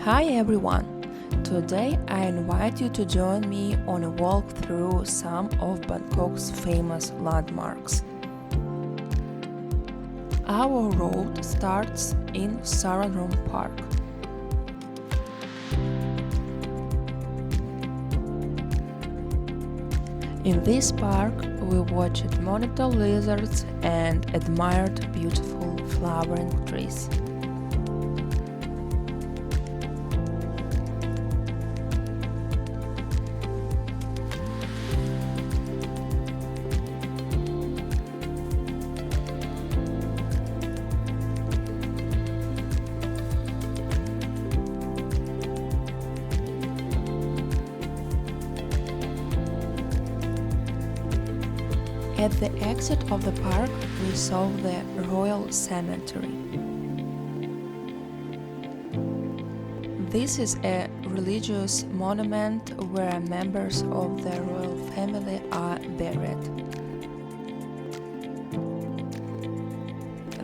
Hi everyone! Today I invite you to join me on a walk through some of Bangkok's famous landmarks. Our road starts in Saranrom Park. In this park, we watched monitor lizards and admired beautiful flowering trees. At the exit of the park, we saw the Royal Cemetery. This is a religious monument where members of the royal family are buried.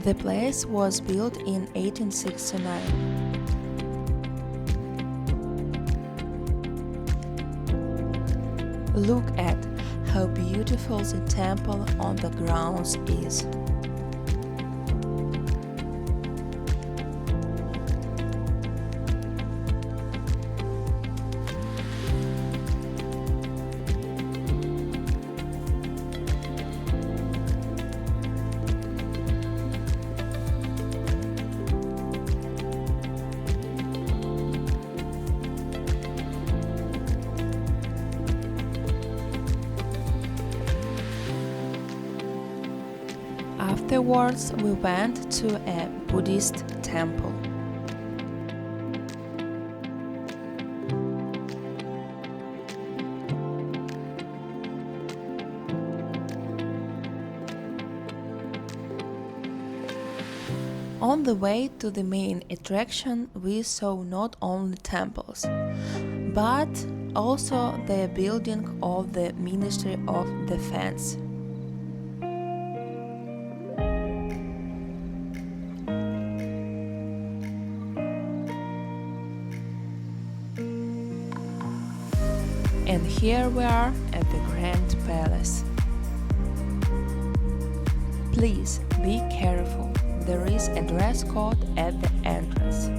The place was built in 1869. Look at how beautiful the temple on the grounds is. Afterwards, we went to a Buddhist temple. On the way to the main attraction, we saw not only temples, but also the building of the Ministry of Defense. And here we are at the Grand Palace. Please be careful, there is a dress code at the entrance.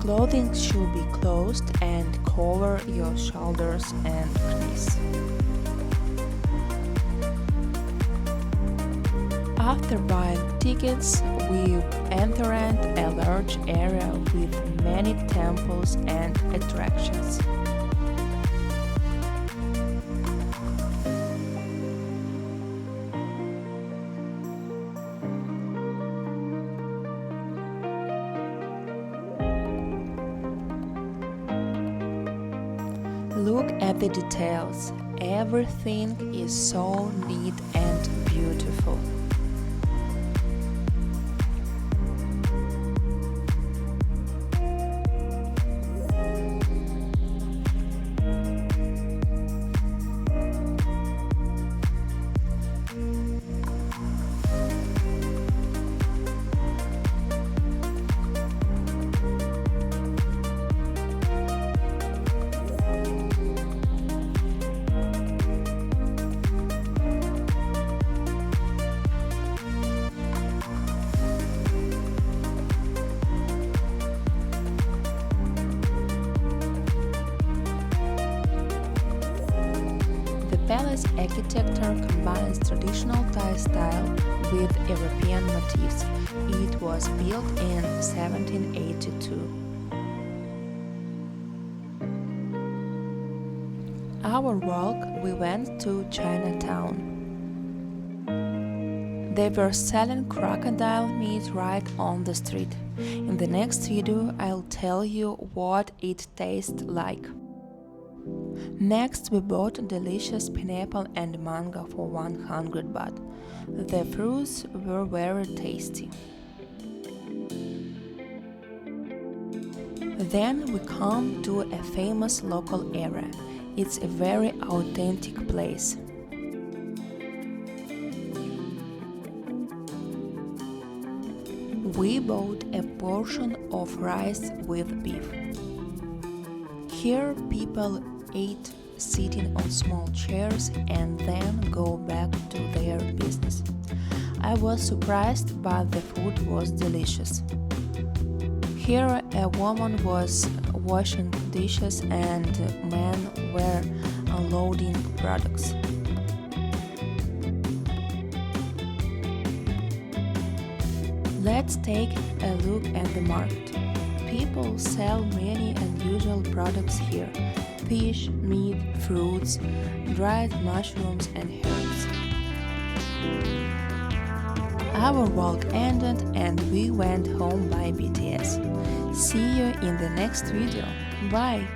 Clothing should be closed and cover your shoulders and knees. After buying tickets, we entered a large area with many temples and attractions. Look at the details. Everything is so neat and beautiful. The palace architecture combines traditional Thai style with European motifs. It was built in 1782. Our walk, we went to Chinatown. They were selling crocodile meat right on the street. In the next video, I'll tell you what it tastes like. Next, we bought delicious pineapple and mango for 100 baht. The fruits were very tasty. Then we come to a famous local area. It's a very authentic place. We bought a portion of rice with beef. Here people ate sitting on small chairs and then go back to their business. I was surprised, but the food was delicious. Here a woman was washing dishes and men were unloading products. Let's take a look at the market. People sell many unusual products here: fish, meat, fruits, dried mushrooms and herbs. Our walk ended and we went home by BTS. See you in the next video. Bye!